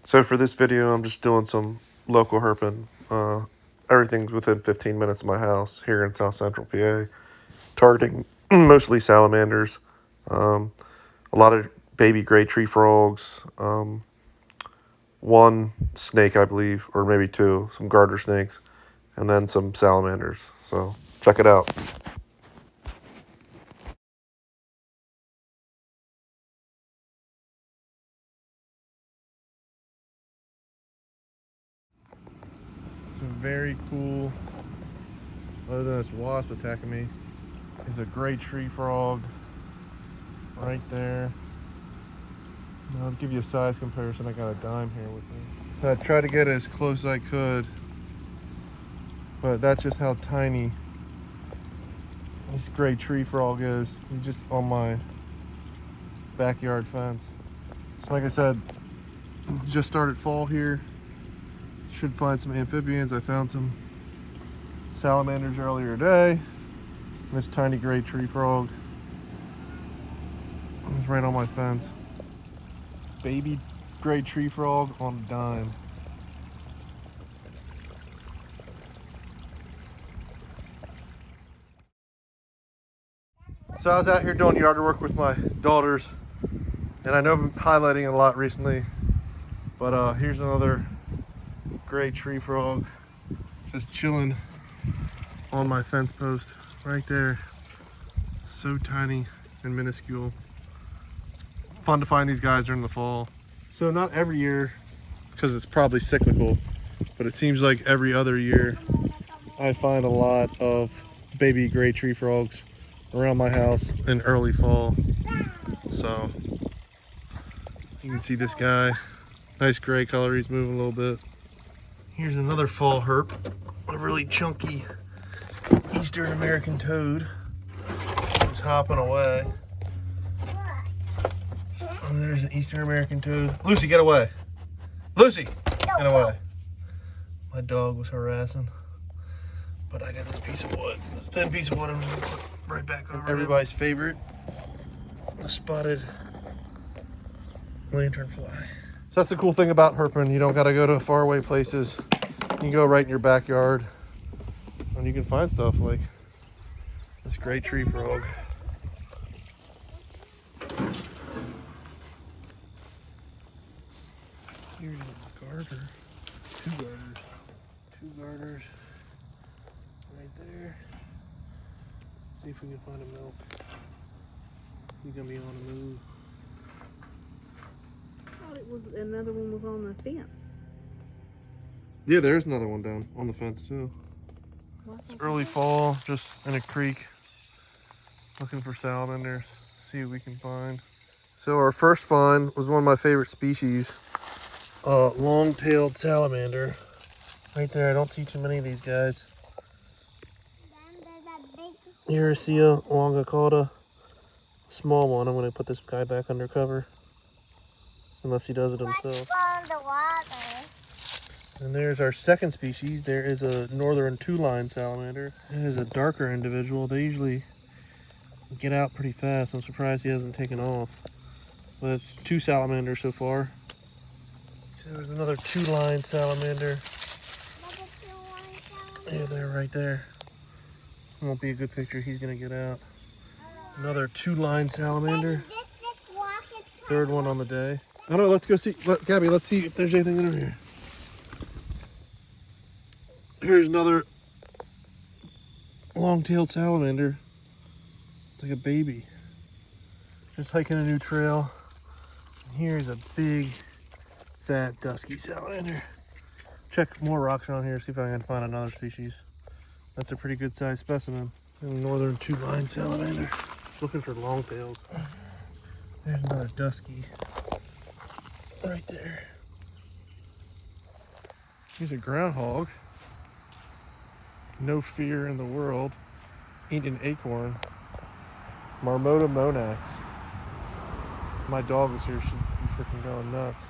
So for this video, I'm just doing some local herping. Everything's within 15 minutes of my house here in South Central PA. Targeting mostly salamanders, a lot of baby gray tree frogs, one snake, I believe, or maybe two, some garter snakes, and then some salamanders. So check it out. Some very cool, other than this wasp attacking me, is a gray tree frog right there. I'll give you a size comparison. I got a dime here with me. So I tried to get as close as I could, but that's just how tiny this gray tree frog is. He's just on my backyard fence. So like I said, just started fall here. Should find some amphibians. I found some salamanders earlier today. This tiny gray tree frog is right on my fence. Baby gray tree frog on a dime. So I was out here doing yard work with my daughters, and I know I've been highlighting it a lot recently, but here's another gray tree frog just chilling on my fence post right there. So tiny and minuscule. It's fun to find these guys during the fall. So not every year, because it's probably cyclical, but it seems like every other year I find a lot of baby gray tree frogs around my house in early fall. So you can see this guy, nice gray color, he's moving a little bit. Here's another fall herp, a really chunky Eastern American toad. Just hopping away. And there's an Eastern American toad. Lucy, get away. Lucy, get away. My dog was harassing. But I got this piece of wood, this thin piece of wood I'm gonna put right back over. Everybody's favorite, the spotted lanternfly. So that's the cool thing about herping. You don't gotta go to faraway places. You can go right in your backyard and you can find stuff like this gray tree frog. Here's a garter, two garters right there. Let's see if we can find a milk. He's gonna be on the move. I thought it was another one was on the fence. Yeah, there's another one down on the fence too. It's early fall, just in a creek, looking for salamanders, see what we can find. So our first find was one of my favorite species, long-tailed salamander. Right there, I don't see too many of these guys. Uracea longicauda, small one. I'm going to put this guy back under cover, unless he does it himself. And there's our second species. There is a northern two-line salamander. It is a darker individual. They usually get out pretty fast. I'm surprised he hasn't taken off. But it's two salamanders so far. There's another two-line salamander. Yeah, they're right there. Won't be a good picture. He's gonna get out. Another two-line salamander. Third one on the day. I don't know. Let's go see. Gabby, let's see if there's anything under here. Here's another long-tailed salamander. It's like a baby. Just hiking a new trail. And here's a big, fat, dusky salamander. Check more rocks around here, see if I can find another species. That's a pretty good sized specimen. And northern two-line salamander. Looking for long-tails. There's another dusky right there. Here's a groundhog. No fear in the world. Eating acorn. Marmota monax. My dog was here, she'd be freaking going nuts.